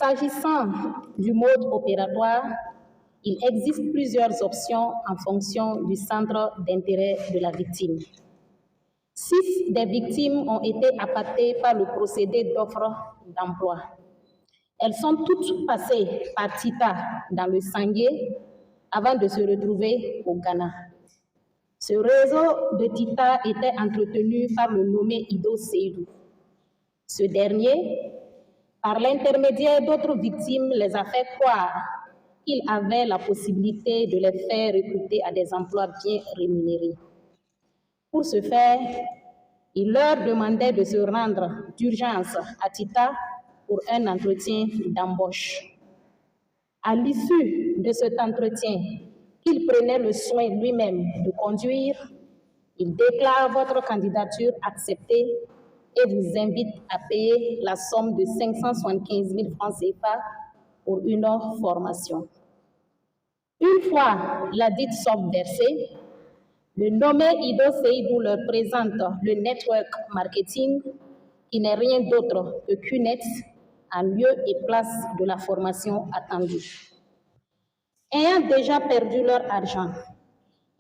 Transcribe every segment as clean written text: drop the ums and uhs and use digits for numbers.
S'agissant du mode opératoire, il existe plusieurs options en fonction du centre d'intérêt de la victime. 6 des victimes ont été appâtées par le procédé d'offre d'emploi. Elles sont toutes passées par Tita dans le Sangué avant de se retrouver au Ghana. Ce réseau de Tita était entretenu par le nommé Ido Seydou. Ce dernier, par l'intermédiaire d'autres victimes, les a fait croire qu'il avait la possibilité de les faire recruter à des emplois bien rémunérés. Pour ce faire, il leur demandait de se rendre d'urgence à Tita pour un entretien d'embauche. À l'issue de cet entretien, qu'il prenait le soin lui-même de conduire, il déclare votre candidature acceptée et vous invite à payer la somme de 575 000 francs CFA pour une formation. Une fois la dite somme versée, le nommé Ido Seydou leur présente le network marketing, qui n'est rien d'autre que QNET, en lieu et place de la formation attendue. Ayant déjà perdu leur argent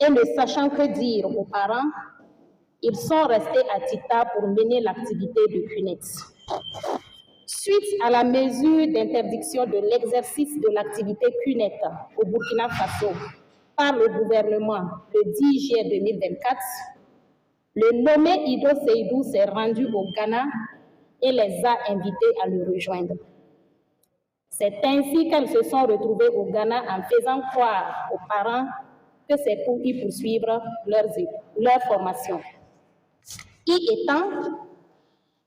et ne sachant que dire aux parents, ils sont restés à Tita pour mener l'activité de QNET. Suite à la mesure d'interdiction de l'exercice de l'activité QNET au Burkina Faso par le gouvernement le 10 juillet 2024, le nommé Ido Seydou s'est rendu au Ghana et les a invités à le rejoindre. C'est ainsi qu'elles se sont retrouvées au Ghana en faisant croire aux parents que c'est pour y poursuivre leur formation. Y étant,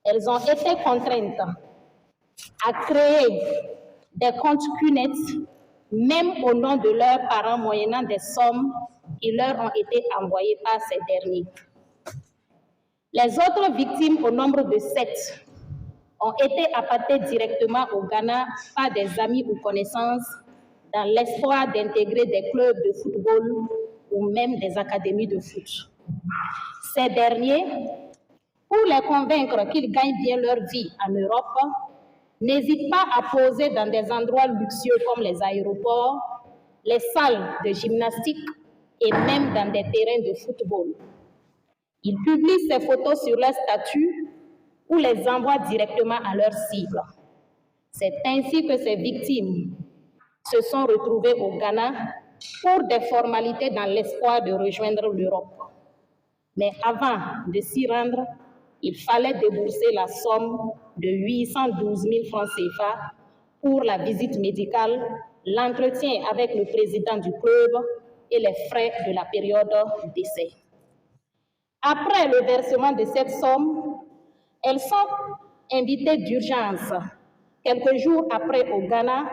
elles ont été contraintes à créer des comptes QNET, même au nom de leurs parents, moyennant des sommes qui leur ont été envoyées par ces derniers. Les autres victimes, au nombre de 7, ont été appâtées directement au Ghana par des amis ou connaissances dans l'espoir d'intégrer des clubs de football ou même des académies de foot. Ces derniers, pour les convaincre qu'ils gagnent bien leur vie en Europe, n'hésitent pas à poser dans des endroits luxueux comme les aéroports, les salles de gymnastique et même dans des terrains de football. Ils publient ces photos sur leur statut ou les envoient directement à leur cible. C'est ainsi que ces victimes se sont retrouvées au Ghana pour des formalités dans l'espoir de rejoindre l'Europe. Mais avant de s'y rendre, il fallait débourser la somme de 812 000 francs CFA pour la visite médicale, l'entretien avec le président du club et les frais de la période d'essai. Après le versement de cette somme, elles sont invitées d'urgence quelques jours après au Ghana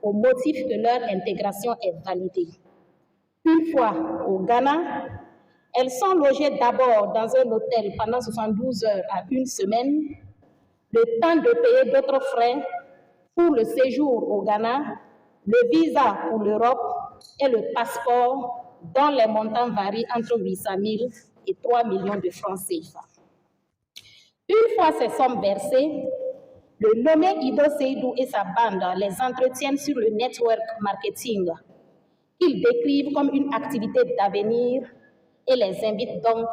au motif que leur intégration est validée. Une fois au Ghana, elles sont logées d'abord dans un hôtel pendant 72 heures à une semaine, le temps de payer d'autres frais pour le séjour au Ghana, le visa pour l'Europe et le passeport dont les montants varient entre 800 000 et 3 millions de francs CFA. Une fois ces sommes versées, le nommé Ido Seydou et sa bande les entretiennent sur le network marketing qu'ils décrivent comme une activité d'avenir et les invitent donc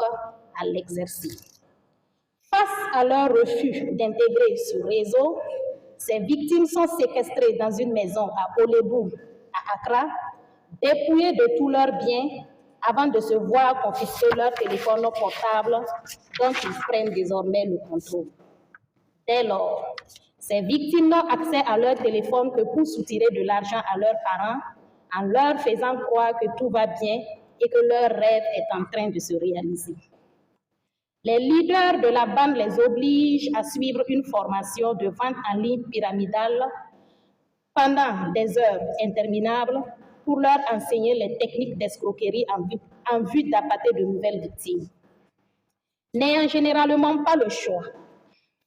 à l'exercer. Face à leur refus d'intégrer ce réseau, ces victimes sont séquestrées dans une maison à Olébou, à Accra, dépouillées de tous leurs biens avant de se voir confisquer leur téléphone portable dont ils prennent désormais le contrôle. Dès lors, ces victimes n'ont accès à leur téléphone que pour soutirer de l'argent à leurs parents en leur faisant croire que tout va bien et que leur rêve est en train de se réaliser. Les leaders de la bande les obligent à suivre une formation de vente en ligne pyramidale pendant des heures interminables pour leur enseigner les techniques d'escroquerie en vue d'appâter de nouvelles victimes. N'ayant généralement pas le choix,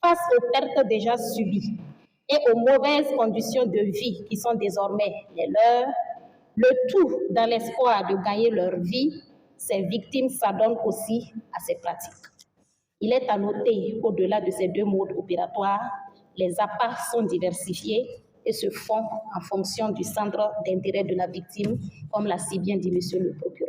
face aux pertes déjà subies et aux mauvaises conditions de vie qui sont désormais les leurs, le tout dans l'espoir de gagner leur vie, ces victimes s'adonnent aussi à ces pratiques. Il est à noter qu'au-delà de ces deux modes opératoires, les appâts sont diversifiés et se font en fonction du centre d'intérêt de la victime, comme l'a si bien dit Monsieur le procureur.